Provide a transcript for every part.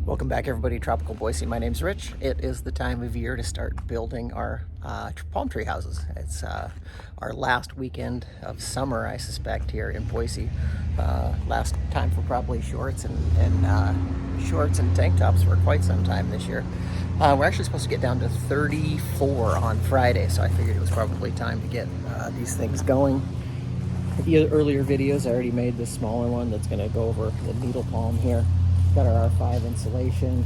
Welcome back, everybody. Tropical Boise. My name's Rich. It is the time of year to start building our palm tree houses. It's our last weekend of summer, I suspect, here in Boise. Last time for probably shorts and tank tops for quite some time this year. We're actually supposed to get down to 34 on Friday, so I figured it was probably time to get these things going. The earlier videos, I already made this smaller one that's going to go over the needle palm here. Got our R5 insulation.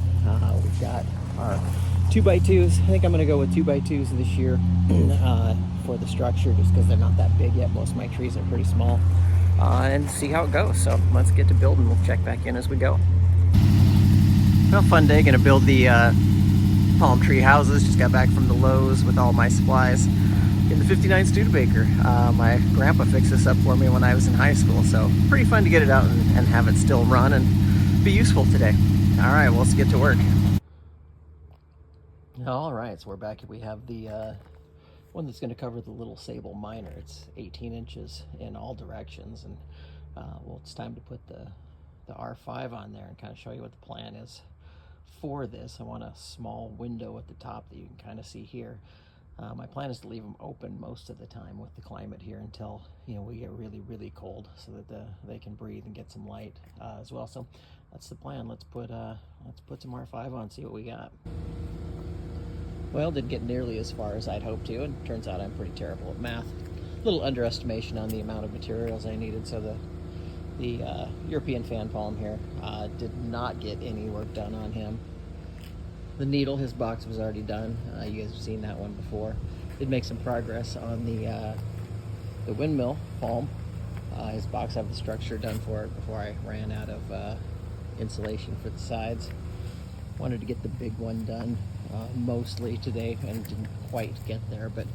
We've got our 2x2s. I think I'm going to go with 2x2s this year for the structure, just because they're not that big yet. Most of my trees are pretty small. And see how it goes. So let's get to building. We'll check back in as we go. Well, fun day. Going to build the palm tree houses. Just got back from the Lowe's with all my supplies in the 59 Studebaker. My grandpa fixed this up for me when I was in high school, so pretty fun to get it out and have it still run and be useful today. All right, well, let's get to work. All right, so we're back. We have the one that's going to cover the little Sable Minor. It's 18 inches in all directions, and well, it's time to put the R5 on there and kind of show you what the plan is for this. I want a small window at the top that you can kind of see here. My plan is to leave them open most of the time with the climate here until we get really cold, so that they can breathe and get some light as well. So that's the plan. Let's put some R5 on, see what we got. Well, didn't get nearly as far as I'd hoped to, and turns out I'm pretty terrible at math. A little underestimation on the amount of materials I needed. So the European fan palm here did not get any work done on him. The needle, his box was already done. You guys have seen that one before. Did make some progress on the windmill palm. His box had the structure done for it before I ran out of insulation for the sides. Wanted to get the big one done mostly today, and didn't quite get there, but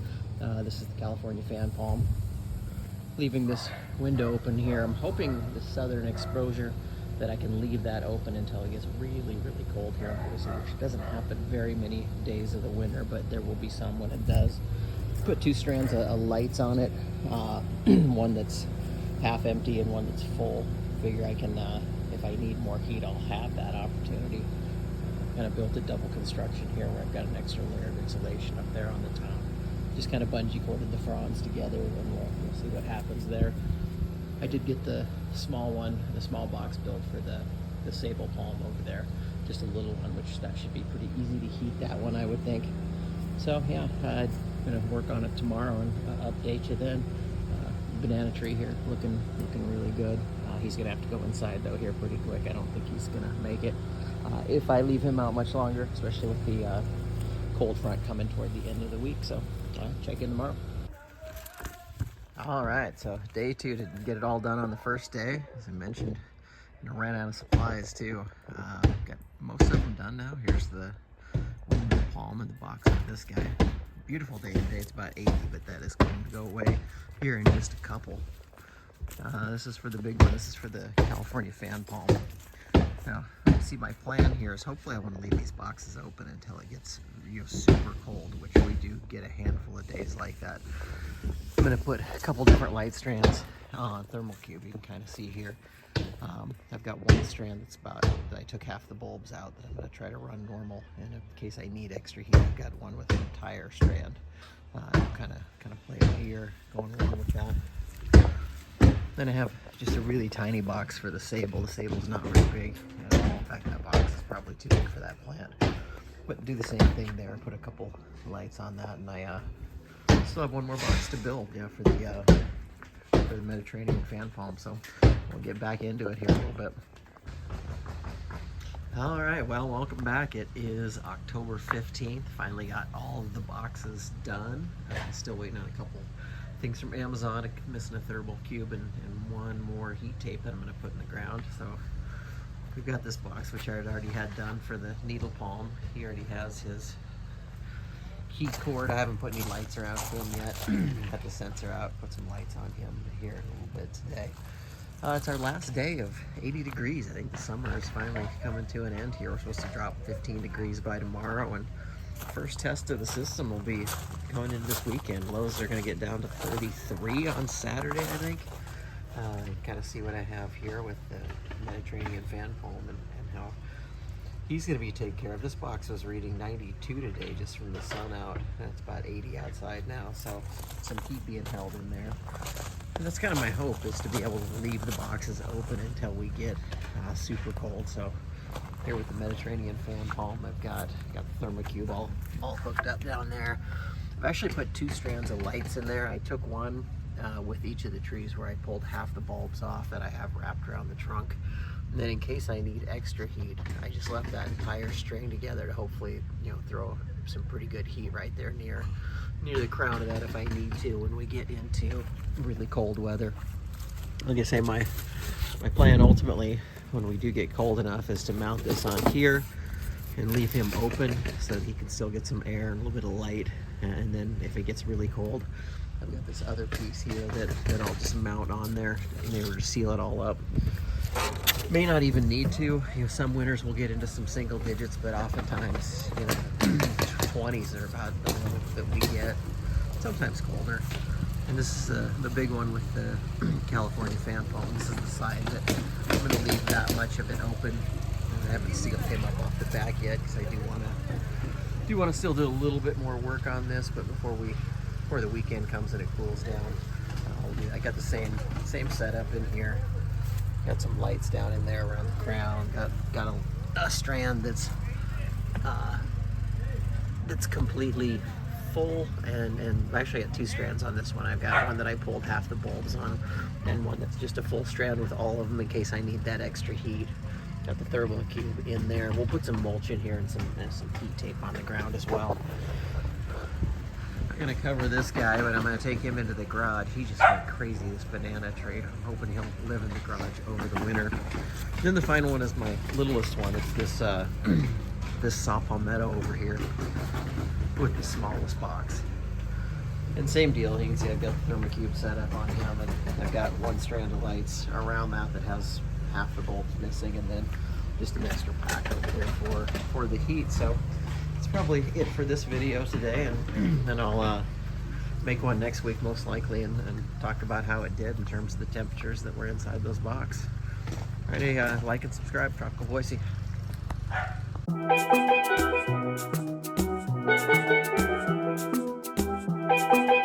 this is the California fan palm. Leaving this window open here. I'm hoping the southern exposure that I can leave that open until it gets really cold here in Boise, which doesn't happen very many days of the winter, but there will be some when it does. Put two strands of lights on it, one that's half empty and one that's full. Figure I can, if I need more heat, I'll have that opportunity. Kind of built a double construction here where I've got an extra layer of insulation up there on the top. Just kind of bungee corded the fronds together, and we'll see what happens there. I did get the small one, the small box built for the Sable palm over there. Just a little one, which that should be pretty easy to heat, that one, I would think. So yeah, I'm gonna work on it tomorrow and update you then. Banana tree here, looking really good. He's gonna have to go inside though here pretty quick. I don't think he's gonna make it if I leave him out much longer, especially with the cold front coming toward the end of the week. So check in tomorrow. All right, so day two to get it all done on the first day. As I mentioned, I ran out of supplies too. Got most of them done now. Here's the palm in the box of this guy. Beautiful day today. It's about 80, but that is going to go away here in just a couple. This is for the big one. This is for the California fan palm. Now, see, my plan here is hopefully I want to leave these boxes open until it gets super cold, which we do get a handful of days like that. I'm going to put a couple different light strands on thermal cube. You can kind of see here. I've got one strand that I took half the bulbs out that I'm going to try to run normal, and in case I need extra heat, I've got one with an entire strand. Kind of play by ear going along with that. Then I have just a really tiny box for the Sable. The Sable's not very big. In fact, that box is probably too big for that plant. But do the same thing there. Put a couple lights on that, and I still have one more box to build, for the Mediterranean fan palm. So we'll get back into it here a little bit. All right, well, welcome back. It is October 15th. Finally got all of the boxes done. I'm still waiting on a couple things from Amazon. I'm missing a thermal cube and one more heat tape that I'm going to put in the ground. So we've got this box, which I already had done for the needle palm. He already has his heat cord. I haven't put any lights around for him yet. Got the sensor out, put some lights on him here in a little bit today. It's our last day of 80 degrees. I think the summer is finally coming to an end here. We're supposed to drop 15 degrees by tomorrow, and first test of the system will be going into this weekend. Lows are going to get down to 33 on Saturday, I think. Kind of see what I have here with the Mediterranean fan foam and how he's going to be taken care of. This box was reading 92 today just from the sun out. It's about 80 outside now, so some heat being held in there. And that's kind of my hope, is to be able to leave the boxes open until we get super cold. So here with the Mediterranean fan foam, I've got the Thermocube all hooked up down there. I've actually put 2 strands of lights in there. I took one with each of the trees where I pulled half the bulbs off that I have wrapped around the trunk. And then in case I need extra heat, I just left that entire string together to hopefully, you know, throw some pretty good heat right there near the crown of that if I need to when we get into really cold weather. Like I say, my plan ultimately, when we do get cold enough, is to mount this on here and leave him open so that he can still get some air and a little bit of light. And then if it gets really cold, I've got this other piece here that I'll just mount on there in order to seal it all up. May not even need to. You know, some winters we'll get into some single digits, but oftentimes, you know, 20s are about the low that we get. Sometimes colder. And this is the big one with the California fan foam. This is the side that I'm going to leave that much of it open. And I haven't sealed him up off the back yet because I do want to still do a little bit more work on this. But before the weekend comes and it cools down, I got the same setup in here. Got some lights down in there around the crown. Got a strand that's completely full, and actually I got 2 strands on this one. I've got one that I pulled half the bulbs on, and one that's just a full strand with all of them in case I need that extra heat. Got the Thermocube in there. We'll put some mulch in here and some heat tape on the ground as well. I'm gonna cover this guy, but I'm gonna take him into the garage. He just went crazy, this banana tree. I'm hoping he'll live in the garage over the winter. Then the final one is my littlest one. It's this this saw palmetto over here with the smallest box. And same deal, you can see I've got the Thermocube set up on him, and I've got 1 strand of lights around that has half the bulbs missing, and then just an extra pack over there for the heat. So that's probably it for this video today, and then I'll make one next week most likely and talk about how it did in terms of the temperatures that were inside those boxes. Alrighty, like and subscribe, Tropical Voicey. Thank you.